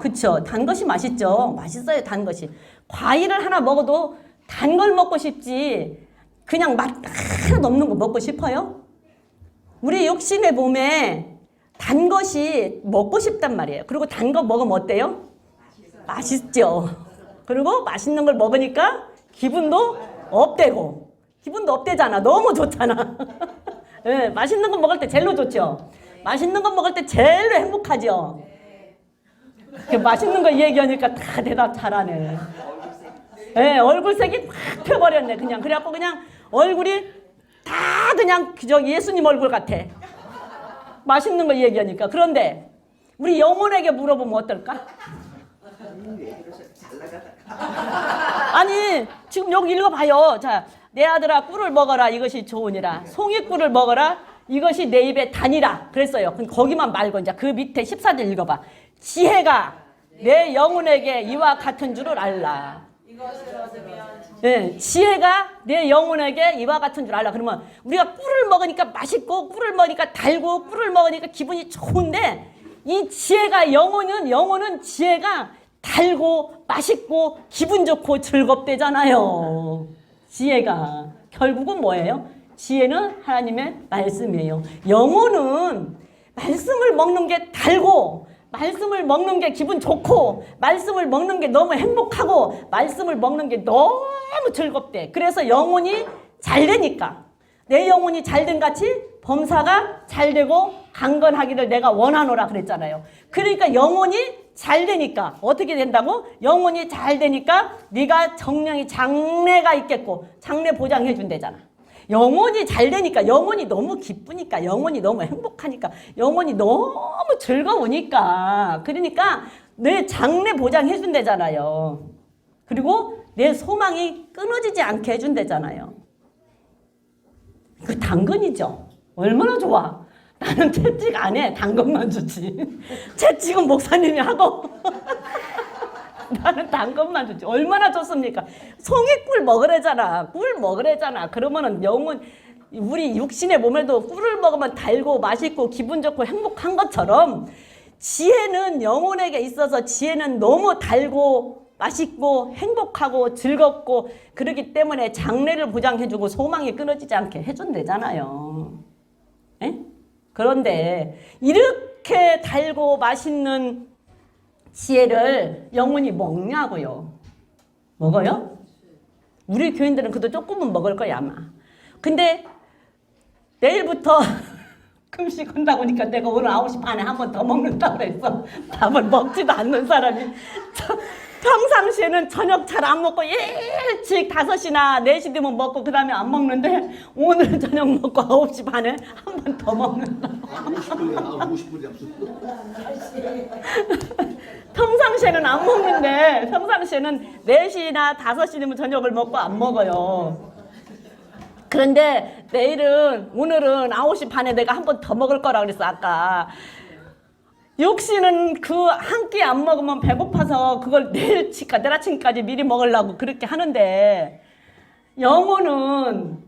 그쵸? 단 것이 맛있죠. 맛있어요. 단 것이. 과일을 하나 먹어도 단 걸 먹고 싶지 그냥 맛 하나도 없는 거 먹고 싶어요? 우리 욕심의 몸에 단 것이 먹고 싶단 말이에요. 그리고 단 거 먹으면 어때요? 맛있죠. 그리고 맛있는 걸 먹으니까 기분도 업되고 기분도 업되잖아. 너무 좋잖아. 네, 맛있는 거 먹을 때 제일로 좋죠. 맛있는 거 먹을 때 제일로 행복하죠. 맛있는 거 얘기하니까 다 대답 잘하네. 네, 얼굴색이 확 펴버렸네. 그래갖고 그냥 얼굴이 다 그냥 예수님 얼굴 같아. 맛있는 거 얘기하니까. 그런데 우리 영혼에게 물어보면 어떨까? 아니 지금 여기 읽어봐요. 자, 내 아들아 꿀을 먹어라 이것이 좋으니라. 송이꿀을 먹어라 이것이 내 입에 다니라 그랬어요. 그럼 거기만 말고 이제 그 밑에 14절 읽어봐. 지혜가 내 영혼에게 이와 같은 줄을 알라. 네, 지혜가 내 영혼에게 이와 같은 줄 알라. 그러면 우리가 꿀을 먹으니까 맛있고 꿀을 먹으니까 달고 꿀을 먹으니까 기분이 좋은데 이 지혜가 영혼은 지혜가 달고 맛있고 기분 좋고 즐겁대잖아요. 지혜가 결국은 뭐예요? 지혜는 하나님의 말씀이에요. 영혼은 말씀을 먹는 게 달고 말씀을 먹는 게 기분 좋고 말씀을 먹는 게 너무 행복하고 말씀을 먹는 게 너무 즐겁대. 그래서 영혼이 잘 되니까 내 영혼이 잘된 같이 범사가 잘 되고 강건하기를 내가 원하노라 그랬잖아요. 그러니까 영혼이 잘 되니까 어떻게 된다고? 영혼이 잘 되니까 네가 정령이 장래가 있겠고 장래 보장해 준대잖아. 영혼이 잘 되니까 영혼이 너무 기쁘니까 영혼이 너무 행복하니까 영혼이 너무 즐거우니까 그러니까 내 장래 보장해 준대잖아요. 그리고 내 소망이 끊어지지 않게 해준대잖아요. 그 당근이죠. 얼마나 좋아. 나는 채찍 안 해. 당근만 주지. 채찍은 목사님이 하고 나는 당근만 주지. 얼마나 좋습니까? 송이꿀 먹으래잖아. 꿀 먹으래잖아. 그러면은 영혼 우리 육신의 몸에도 꿀을 먹으면 달고 맛있고 기분 좋고 행복한 것처럼 지혜는 영혼에게 있어서 지혜는 너무 달고 맛있고 행복하고 즐겁고 그렇기 때문에 장래를 보장해주고 소망이 끊어지지 않게 해준대잖아요. 에? 그런데 이렇게 달고 맛있는 지혜를 영혼이 먹냐고요. 먹어요? 우리 교인들은 그래도 조금은 먹을 거야 아마. 근데 내일부터 금식 한다고 하니까 내가 오늘 9시 반에 한 번 더 먹는다고 그랬어. 밥을 먹지도 않는 사람이. 평상시에는 저녁 잘 안 먹고 일찍 5시나 4시 되면 먹고 그 다음에 안 먹는데 오늘 저녁 먹고 9시 반에 한 번 더 먹는다고. 50분이 없어. 평상시에는 안 먹는데 평상시에는 4시나 5시 되면 저녁을 먹고 안 먹어요. 그런데 오늘은 9시 반에 내가 한 번 더 먹을 거라 그랬어 아까. 욕심은 그 한 끼 안 먹으면 배고파서 그걸 내일 아침까지 미리 먹으려고 그렇게 하는데 영혼은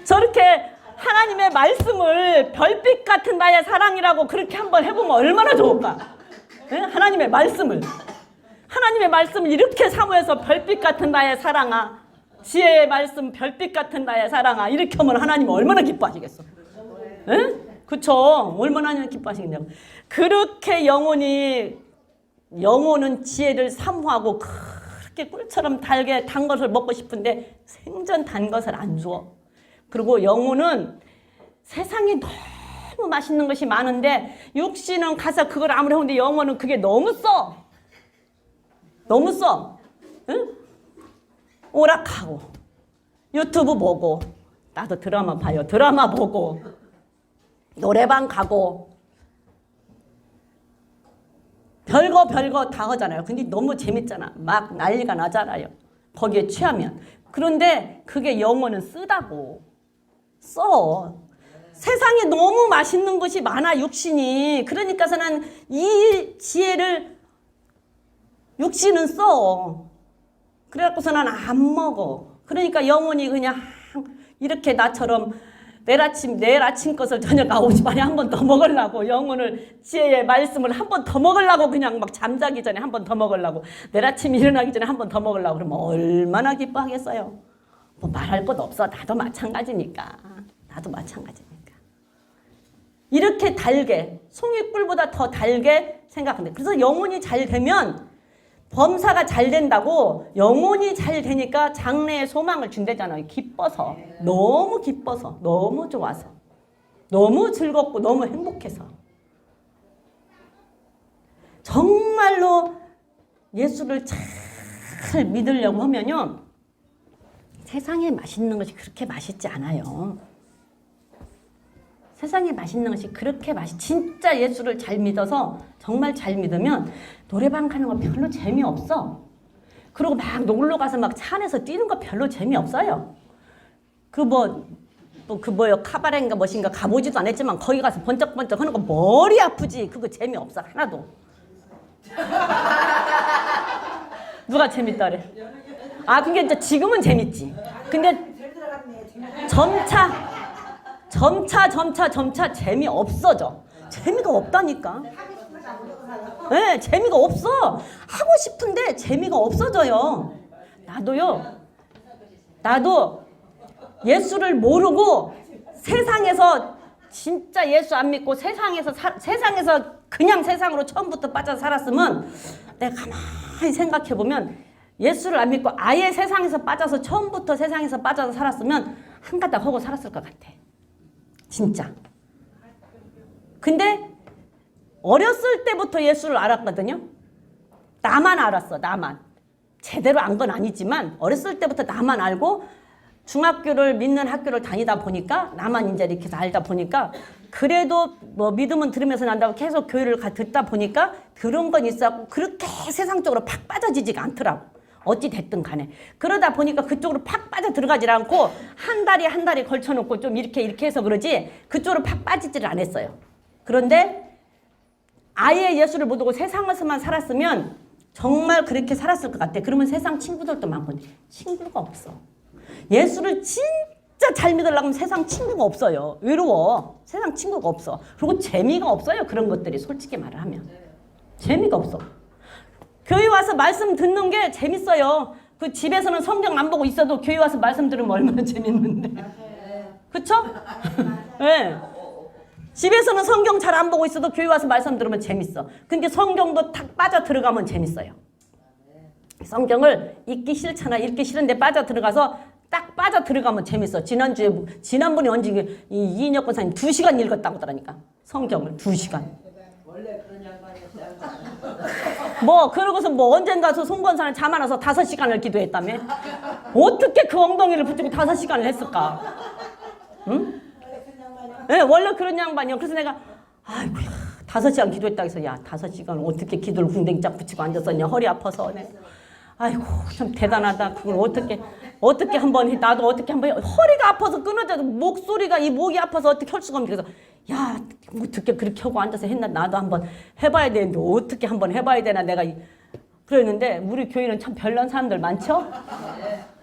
저렇게 하나님의 말씀을 별빛 같은 나의 사랑이라고 그렇게 한번 해보면 얼마나 좋을까? 예? 하나님의 말씀을 이렇게 사모해서 별빛 같은 나의 사랑아, 지혜의 말씀 별빛 같은 나의 사랑아 이렇게 하면 하나님은 얼마나 기뻐하시겠어? 예? 그쵸? 얼마나 기뻐하시겠냐고. 그렇게 영혼은 지혜를 사모하고 그렇게 꿀처럼 달게 단 것을 먹고 싶은데 생전 단 것을 안 주어. 그리고 영혼은 세상에 너무 맛있는 것이 많은데 육신은 가서 그걸 아무리 하는데 영혼은 그게 너무 써. 너무 써. 응? 오락하고 유튜브 보고 나도 드라마 봐요. 드라마 보고 노래방 가고 별거 다 하잖아요. 근데 너무 재밌잖아. 막 난리가 나잖아요. 거기에 취하면. 그런데 그게 영혼은 쓰다고. 써. 세상에 너무 맛있는 것이 많아 육신이. 그러니까서는 이 지혜를 육신은 써. 그래갖고서는 안 먹어. 그러니까 영혼이 그냥 이렇게 나처럼 내일 아침 것을 저녁 9시 반에 한 번 더 먹으려고 영혼을 지혜의 말씀을 한 번 더 먹으려고 그냥 막 잠자기 전에 한 번 더 먹으려고 내일 아침 일어나기 전에 한 번 더 먹으려고 그러면 얼마나 기뻐하겠어요. 뭐 말할 것 없어. 나도 마찬가지니까. 이렇게 달게 송이꿀보다 더 달게 생각한대. 그래서 영혼이 잘 되면 범사가 잘 된다고 영혼이 잘 되니까 장래에 소망을 준대잖아요. 기뻐서. 너무 기뻐서. 너무 좋아서. 너무 즐겁고 너무 행복해서. 정말로 예수를 잘 믿으려고 하면요. 세상에 맛있는 것이 그렇게 맛있지 않아요. 세상에 맛있는 것이 그렇게 진짜 예수를 잘 믿어서 정말 잘 믿으면 노래방 가는 거 별로 재미없어. 그리고 막 놀러 가서 막 차 안에서 뛰는 거 별로 재미없어요. 카바레인가 뭐신가 가보지도 않았지만 거기 가서 번쩍번쩍 하는 거 머리 아프지. 그거 재미없어 하나도. 누가 재밌다래? 그게 이제 지금은 재밌지. 근데 점차 재미없어져. 재미가 없다니까. 네, 재미가 없어. 하고 싶은데 재미가 없어져요. 나도 예수를 모르고 세상에서 진짜 예수 안 믿고 세상에서 그냥 세상으로 처음부터 빠져 살았으면 내가 가만히 생각해보면 예수를 안 믿고 아예 세상에서 빠져서 처음부터 세상에서 빠져서 살았으면 한가닥 하고 살았을 것 같아. 진짜. 근데 어렸을 때부터 예수를 알았거든요. 나만 알았어. 나만. 제대로 안 건 아니지만 어렸을 때부터 나만 알고 중학교를 믿는 학교를 다니다 보니까 나만 이제 이렇게 알다 보니까 그래도 뭐 믿음은 들으면서 난다고 계속 교회를 듣다 보니까 들은 건 있었고 그렇게 세상적으로 팍 빠져지지가 않더라고. 어찌 됐든 간에. 그러다 보니까 그쪽으로 팍 빠져 들어가질 않고 한 다리 걸쳐놓고 좀 이렇게 해서 그러지 그쪽으로 팍 빠지지를 않았어요. 그런데 아예 예수를 못 오고 세상에서만 살았으면 정말 그렇게 살았을 것 같아. 그러면 세상 친구들도 많거든. 친구가 없어. 예수를 진짜 잘 믿으려고 하면 세상 친구가 없어요. 외로워. 세상 친구가 없어. 그리고 재미가 없어요. 그런 것들이 솔직히 말을 하면. 재미가 없어. 교회 와서 말씀 듣는 게 재밌어요. 그 집에서는 성경 안 보고 있어도 교회 와서 말씀 들으면 얼마나 재밌는데. 그쵸? 네. 집에서는 성경 잘 안 보고 있어도 교회 와서 말씀 들으면 재밌어. 근데 성경도 탁 빠져 들어가면 재밌어요. 성경을 읽기 싫잖아. 읽기 싫은데 빠져 들어가서 딱 빠져 들어가면 재밌어. 지난번에 언제 이인혁 권사님 2시간 읽었다고 하더라니까. 성경을 2시간. 원래 그런 양반이었어요. 그러고서 언젠가 송 권사님 잠 안 와서 5시간을 기도했다며. 어떻게 그 엉덩이를 붙이고 5시간을 했을까? 응? 네, 원래 그런 양반이요. 그래서 내가 아이고야 5시간 기도했다 해서 야 5시간 어떻게 기도를 궁뎅이짝 붙이고 앉았었냐. 허리 아파서. 네. 아이고 참 대단하다. 그걸 어떻게 한번 해. 나도 어떻게 한번 해. 허리가 아파서 끊어져도 목소리가 이 목이 아파서 어떻게 할 수가 없는. 그래서 야 어떻게 그렇게 하고 앉아서 했나. 나도 한번 해봐야 되는데 어떻게 한번 해봐야 되나. 내가 그랬는데 우리 교회는 참 별난 사람들 많죠?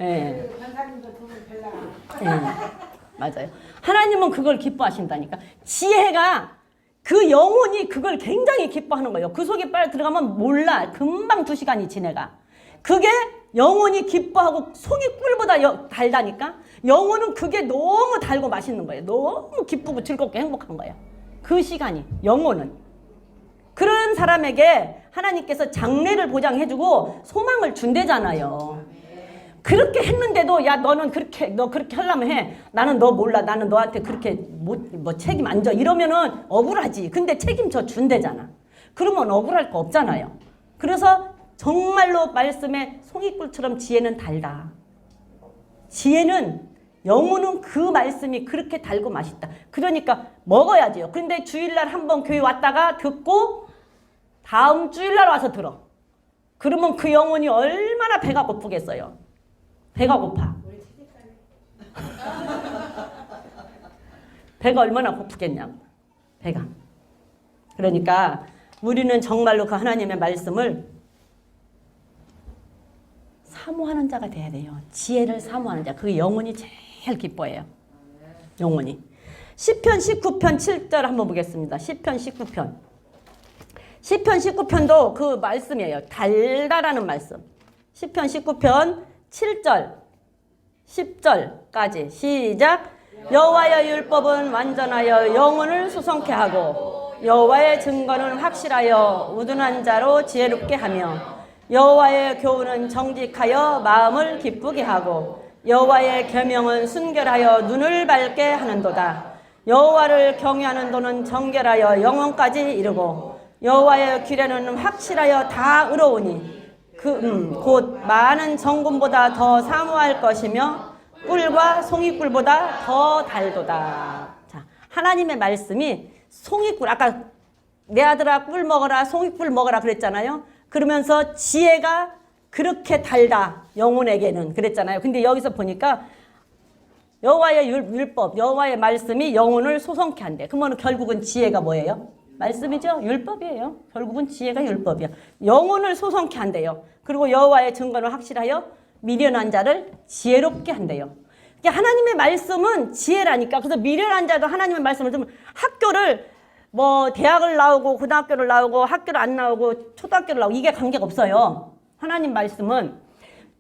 예. 변사님도 돈을 별나. 예. 맞아요. 하나님은 그걸 기뻐하신다니까. 지혜가 그 영혼이 그걸 굉장히 기뻐하는 거예요. 그 속에 빨리 들어가면 몰라. 금방 2시간이 지내가. 그게 영혼이 기뻐하고 속이 꿀보다 달다니까. 영혼은 그게 너무 달고 맛있는 거예요. 너무 기쁘고 즐겁고 행복한 거예요. 그 시간이 영혼은. 그런 사람에게 하나님께서 장래를 보장해주고 소망을 준대잖아요. 그렇게 했는데도 야 너는 너 그렇게 하려면 해. 나는 너 몰라. 나는 너한테 그렇게 뭐 책임 안 져. 이러면은 억울하지. 근데 책임져 준대잖아. 그러면 억울할 거 없잖아요. 그래서 정말로 말씀에 송이꿀처럼 지혜는 달다. 지혜는 영혼은 그 말씀이 그렇게 달고 맛있다. 그러니까 먹어야 돼요. 근데 주일날 한번 교회 왔다가 듣고 다음 주일날 와서 들어. 그러면 그 영혼이 얼마나 배가 고프겠어요. 배가 고파. 배가 얼마나 고프겠냐고. 배가. 그러니까 우리는 정말로 그 하나님의 말씀을 사모하는 자가 돼야 돼요. 지혜를 사모하는 자. 그 영혼이 제일 기뻐해요. 영혼이. 시편 19편 7절 한번 보겠습니다. 시편 19편. 시편 19편도 그 말씀이에요. 달다라는 말씀. 시편 19편 7절, 10절까지 시작. 여호와의 율법은 완전하여 영혼을 수성케 하고 여호와의 증거는 확실하여 우둔한 자로 지혜롭게 하며 여호와의 교훈은 정직하여 마음을 기쁘게 하고 여호와의 계명은 순결하여 눈을 밝게 하는도다. 여호와를 경외하는 도는 정결하여 영혼까지 이르고 여호와의 규례는 확실하여 다 의로우니 곧 많은 정금보다 더 사모할 것이며 꿀과 송이꿀보다 더 달도다. 자, 하나님의 말씀이 송이꿀, 아까 내 아들아 꿀 먹어라 송이꿀 먹어라 그랬잖아요. 그러면서 지혜가 그렇게 달다 영혼에게는 그랬잖아요. 근데 여기서 보니까 여호와의 율법, 여호와의 말씀이 영혼을 소성케 한대. 그러면 결국은 지혜가 뭐예요? 말씀이죠. 율법이에요. 결국은 지혜가 율법이야. 영혼을 소성케 한대요. 그리고 여호와의 증거는 확실하여 미련한 자를 지혜롭게 한대요. 그러니까 하나님의 말씀은 지혜라니까. 그래서 미련한 자도 하나님의 말씀을 들으면 학교를 뭐 대학을 나오고 고등학교를 나오고 학교를 안 나오고 초등학교를 나오고 이게 관계가 없어요. 하나님 말씀은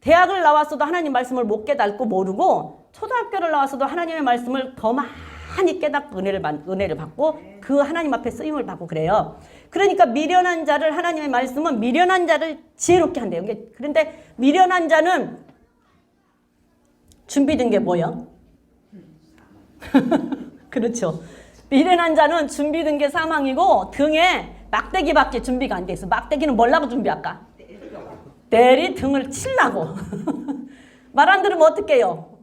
대학을 나왔어도 하나님 말씀을 못 깨닫고 모르고 초등학교를 나왔어도 하나님의 말씀을 더 많이 깨닫고 은혜를 받고 그 하나님 앞에 쓰임을 받고 그래요. 그러니까 미련한 자를 하나님의 말씀은 미련한 자를 지혜롭게 한대요. 그런데 미련한 자는 준비된 게 뭐예요? 그렇죠. 미련한 자는 준비된 게 사망이고 등에 막대기밖에 준비가 안 돼 있어. 막대기는 뭐라고 준비할까? 내리 등을 치려고. 말 안 들으면 어떡해요?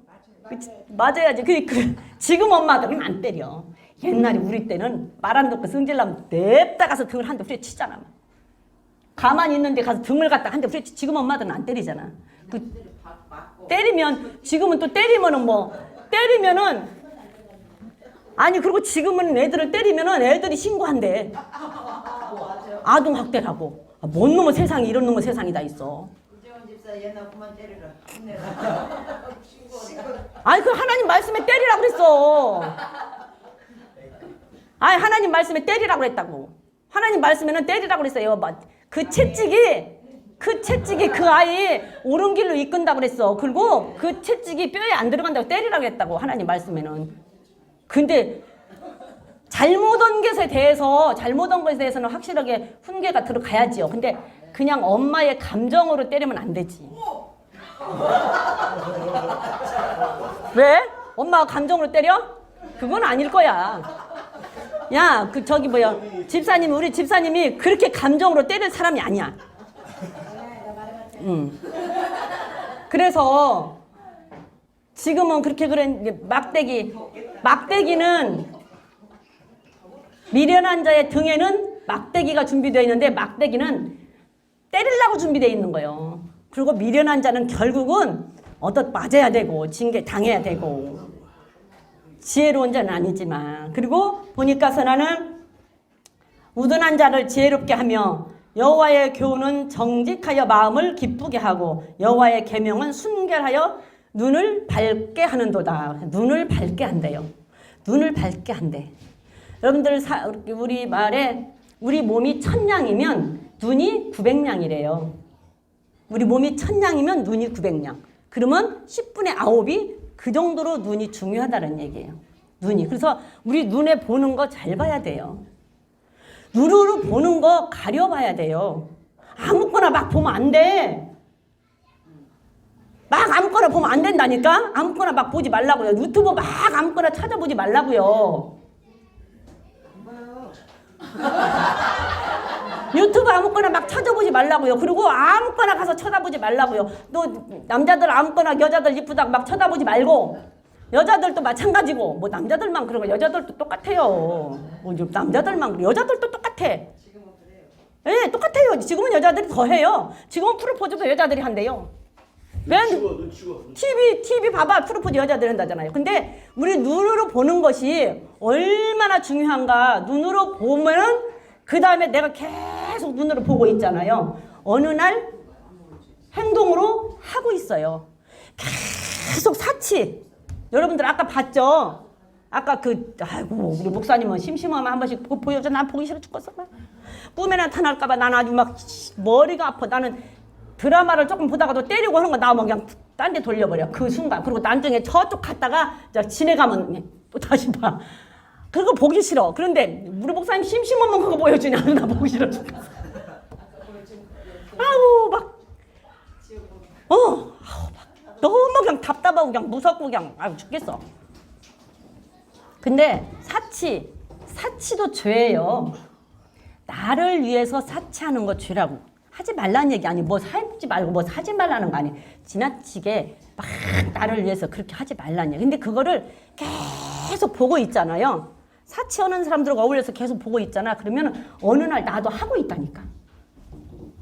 맞아야지. 지금 엄마들은 안 때려. 옛날에 우리 때는 말 안 듣고 승질나면 냅다 가서 등을 한 대 후려치잖아. 가만히 있는데 가서 등을 갖다 한 대 후려치. 지금 엄마들은 안 때리잖아. 때리면 지금은 또 때리면은 아니 그리고 지금은 애들을 때리면은 애들이 신고한대. 아동 학대라고. 뭔 놈의 세상이 이런 놈의 세상이 다 있어. 이재원 집사 옛날 그만 때리라. 아니 그 하나님 말씀에 때리라고 그랬어. 아니 하나님 말씀에 때리라고 그랬다고. 하나님 말씀에는 때리라고 그랬어요. 그 채찍이 그 아이 옳은 길로 이끈다고 그랬어. 그리고 그 채찍이 뼈에 안 들어간다고 때리라고 했다고 하나님 말씀에는. 근데 잘못한 것에 대해서는 확실하게 훈계가 들어가야지요. 근데 그냥 엄마의 감정으로 때리면 안 되지. 왜? 엄마가 감정으로 때려? 그건 아닐 거야. 야, 우리 집사님이 그렇게 감정으로 때릴 사람이 아니야. 그래서 지금은 그렇게 막대기는 미련한 자의 등에는 막대기가 준비되어 있는데 막대기는 때리려고 준비되어 있는 거예요. 그리고 미련한 자는 결국은 맞아야 되고 징계 당해야 되고 지혜로운 자는 아니지만 그리고 보니까 선하는 우둔한 자를 지혜롭게 하며 여호와의 교훈은 정직하여 마음을 기쁘게 하고 여호와의 계명은 순결하여 눈을 밝게 하는도다. 눈을 밝게 한대요. 눈을 밝게 한대. 여러분들 우리 말에 우리 몸이 1000냥이면 눈이 900냥이래요. 우리 몸이 1000냥이면 눈이 900냥. 그러면 10분의 9이 그 정도로 눈이 중요하다는 얘기예요. 눈이. 그래서 우리 눈에 보는 거 잘 봐야 돼요. 눈으로 보는 거 가려봐야 돼요. 아무거나 막 보면 안 돼. 막 아무거나 보면 안 된다니까? 아무거나 막 보지 말라고요. 유튜브 막 아무거나 찾아보지 말라고요. 유튜브 아무거나 막 찾아보지 말라고요. 그리고 아무거나 가서 쳐다보지 말라고요. 또 남자들 아무거나 여자들 이쁘다고 막 쳐다보지 말고 여자들도 마찬가지고 뭐 남자들만 그런 거 여자들도 똑같아요. 뭐 남자들만 여자들도 똑같아. 네, 똑같아요. 지금은 여자들이 더 해요. 지금은 프로포즈도 여자들이 한대요. TV 봐봐. 프로포즈 여자들이 한다잖아요. 근데 우리 눈으로 보는 것이 얼마나 중요한가. 눈으로 보면은 그 다음에 내가 계속 눈으로 보고 있잖아요. 어느 날 행동으로 하고 있어요. 계속 사치. 여러분들 아까 봤죠? 아까 아이고 우리 목사님은 심심하면 한 번씩 보여줘. 난 보기 싫어 죽겠어. 꿈에 나타날까봐 난 아주 막 머리가 아파. 나는 드라마를 조금 보다가도 때리고 하는 거 나오면 그냥 딴 데 돌려버려. 그 순간. 그리고 나중에 저쪽 갔다가 지나가면 또 다시 봐. 그거 보기 싫어. 그런데 우리 목사님 심심하면 그거 보여주냐. 나 보기 싫어 죽겠어. 아우 막 너무 그냥 답답하고 그냥 무섭고 그냥 아유 죽겠어. 근데 사치도 죄예요. 나를 위해서 사치하는 거 죄라고. 하지 말라는 얘기 아니. 뭐 사지 말고 뭐 사지 말라는 거 아니. 지나치게 막 나를 위해서 그렇게 하지 말라는 얘기. 근데 그거를 계속 보고 있잖아요. 사치하는 사람들과 어울려서 계속 보고 있잖아. 그러면 어느 날 나도 하고 있다니까.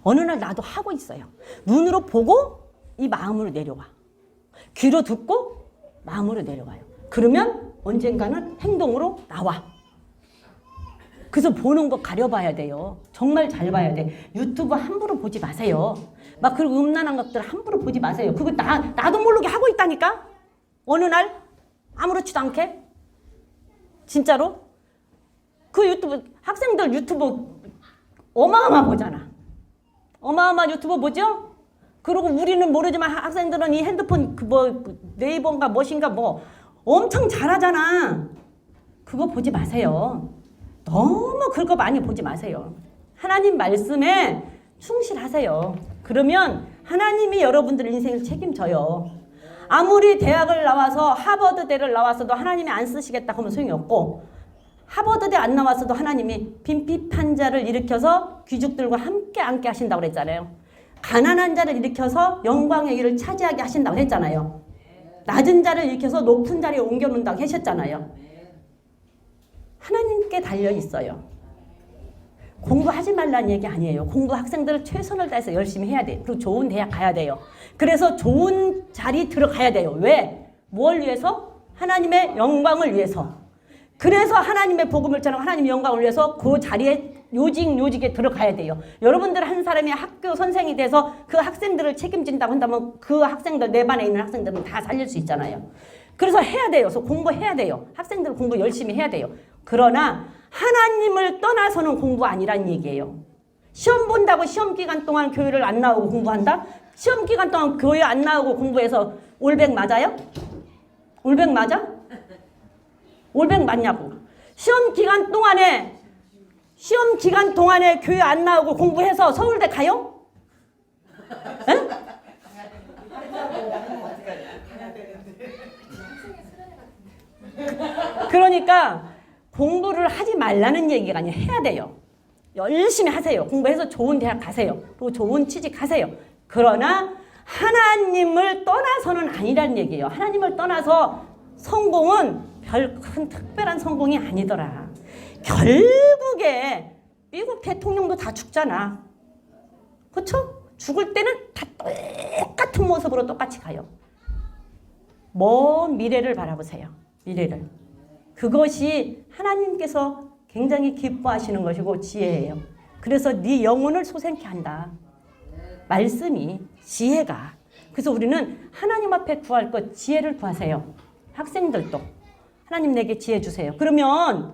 어느 날 나도 하고 있어요. 눈으로 보고 이 마음으로 내려와. 귀로 듣고 마음으로 내려와요. 그러면 언젠가는 행동으로 나와. 그래서 보는 거 가려봐야 돼요. 정말 잘 봐야 돼. 유튜브 함부로 보지 마세요. 막 그리고 음란한 것들 함부로 보지 마세요. 그거 나도 모르게 하고 있다니까. 어느 날 아무렇지도 않게. 진짜로. 그 유튜브 학생들 유튜브 어마어마 보잖아. 어마어마 유튜브 보죠? 그리고 우리는 모르지만 학생들은 이 핸드폰 네이버인가 무엇인가 뭐 엄청 잘하잖아. 그거 보지 마세요. 너무 그거 많이 보지 마세요. 하나님 말씀에 충실하세요. 그러면 하나님이 여러분들 인생을 책임져요. 아무리 대학을 나와서 하버드대를 나왔어도 하나님이 안 쓰시겠다 하면 소용이 없고 하버드대 안 나왔어도 하나님이 빈핍한 자를 일으켜서 귀족들과 함께 앉게 하신다고 그랬잖아요. 가난한 자를 일으켜서 영광의 일을 차지하게 하신다고 했잖아요. 낮은 자를 일으켜서 높은 자리에 옮겨놓는다고 하셨잖아요. 하나님께 달려 있어요. 공부하지 말라는 얘기 아니에요. 공부 학생들은 최선을 다해서 열심히 해야 돼요. 그리고 좋은 대학 가야 돼요. 그래서 좋은 자리 들어가야 돼요. 왜? 뭘 위해서? 하나님의 영광을 위해서. 그래서 하나님의 복음을 전하고 하나님의 영광을 위해서 그 자리에 요직에 들어가야 돼요. 여러분들 한 사람이 학교 선생이 돼서 그 학생들을 책임진다고 한다면 그 학생들, 내 반에 있는 학생들은 다 살릴 수 있잖아요. 그래서 해야 돼요. 그래서 공부해야 돼요. 학생들 공부 열심히 해야 돼요. 그러나 하나님을 떠나서는 공부 아니란 얘기예요. 시험 본다고 시험 기간 동안 교회를 안 나오고 공부한다? 시험 기간 동안 교회 안 나오고 공부해서 올백 맞아요? 올백 맞아? 올백 맞냐고. 시험 기간 동안에 교회 안 나오고 공부해서 서울대 가요? 에? 그러니까 공부를 하지 말라는 얘기가 아니라 해야 돼요. 열심히 하세요. 공부해서 좋은 대학 가세요. 그리고 좋은 취직하세요. 그러나 하나님을 떠나서는 아니라는 얘기예요. 하나님을 떠나서 성공은 별 큰 특별한 성공이 아니더라. 결국에 미국 대통령도 다 죽잖아. 그렇죠? 죽을 때는 다 똑같은 모습으로 똑같이 가요. 먼 미래를 바라보세요. 미래를. 그것이 하나님께서 굉장히 기뻐하시는 것이고 지혜예요. 그래서 네 영혼을 솟게 한다. 말씀이, 지혜가. 그래서 우리는 하나님 앞에 구할 것 지혜를 구하세요. 학생들도 하나님 내게 지혜 주세요. 그러면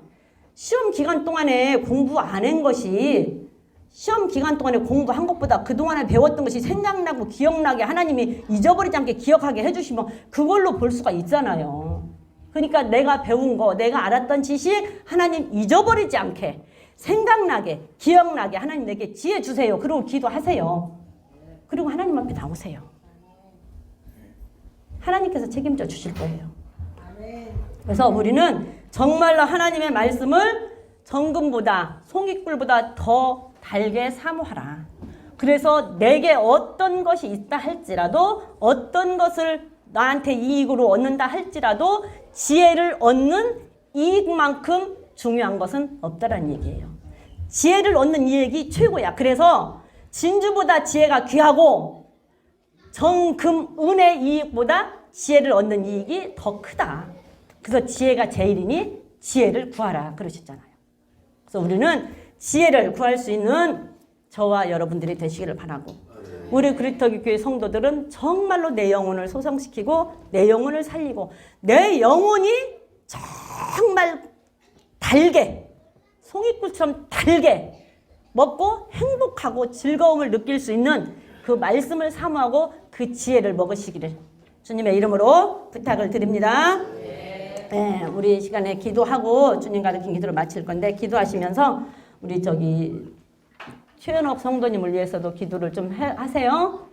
시험 기간 동안에 공부 안 한 것이 시험 기간 동안에 공부한 것보다 그동안에 배웠던 것이 생각나고 기억나게 하나님이 잊어버리지 않게 기억하게 해주시면 그걸로 볼 수가 있잖아요. 그러니까 내가 배운 거, 내가 알았던 지식 하나님 잊어버리지 않게 생각나게 기억나게 하나님 내게 지혜 주세요. 그리고 기도하세요. 그리고 하나님 앞에 나오세요. 하나님께서 책임져 주실 거예요. 그래서 우리는 정말로 하나님의 말씀을 정금보다 송이꿀보다 더 달게 사모하라. 그래서 내게 어떤 것이 있다 할지라도 어떤 것을 나한테 이익으로 얻는다 할지라도 지혜를 얻는 이익만큼 중요한 것은 없다라는 얘기예요. 지혜를 얻는 이익이 최고야. 그래서 진주보다 지혜가 귀하고 정금 은의 이익보다 지혜를 얻는 이익이 더 크다. 그래서 지혜가 제일이니 지혜를 구하라 그러셨잖아요. 그래서 우리는 지혜를 구할 수 있는 저와 여러분들이 되시기를 바라고, 우리 그리스도교 교회 성도들은 정말로 내 영혼을 소성시키고 내 영혼을 살리고 내 영혼이 정말 달게 송이꿀처럼 달게 먹고 행복하고 즐거움을 느낄 수 있는 그 말씀을 사모하고 그 지혜를 먹으시기를 주님의 이름으로 부탁을 드립니다. 네, 우리 시간에 기도하고 주님 가르친 기도를 마칠 건데, 기도하시면서 우리 최현옥 성도님을 위해서도 기도를 좀 하세요.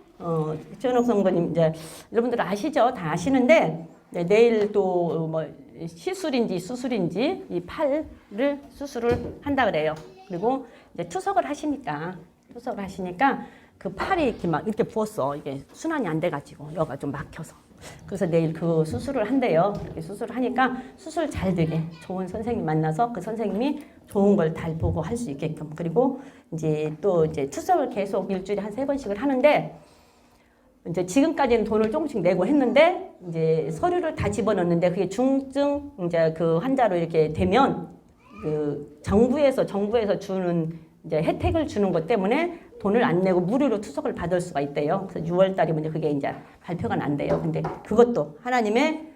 최현옥 성도님 이제 여러분들 아시죠? 다 아시는데 내일 또 뭐 시술인지 수술인지 이 팔을 수술을 한다 그래요. 그리고 이제 투석을 하시니까 그 팔이 이렇게 막 이렇게 부었어. 이게 순환이 안 돼가지고 여가 좀 막혀서. 그래서 내일 그 수술을 한대요. 이렇게 수술을 하니까 수술 잘 되게 좋은 선생님 만나서 그 선생님이 좋은 걸 잘 보고 할 수 있게끔. 그리고 이제 또 이제 투석을 계속 일주일에 한 3번씩을 하는데, 이제 지금까지는 돈을 조금씩 내고 했는데 이제 서류를 다 집어넣는데 그게 중증 이제 그 환자로 이렇게 되면 그 정부에서 주는 이제 혜택을 주는 것 때문에 돈을 안 내고 무료로 투석을 받을 수가 있대요. 그래서 6월 달이면 그게 이제 발표가 난대요. 근데 그것도 하나님의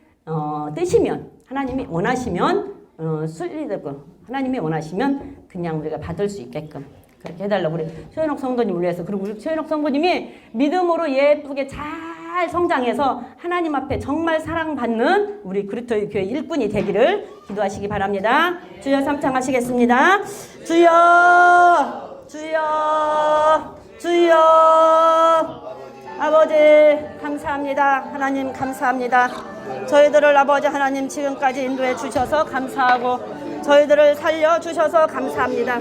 뜻이면, 하나님이 원하시면 순리되고 하나님이 원하시면 그냥 우리가 받을 수 있게끔 그렇게 해달라고 우리 최현옥 성도님을 위해서. 그리고 우리 최현옥 성도님이 믿음으로 예쁘게 잘 성장해서 하나님 앞에 정말 사랑받는 우리 그리스도의 교회 일꾼이 되기를 기도하시기 바랍니다. 주여 삼창하시겠습니다. 주여, 주여, 주여. 아버지 감사합니다. 하나님 감사합니다. 저희들을 아버지 하나님 지금까지 인도해 주셔서 감사하고 저희들을 살려 주셔서 감사합니다.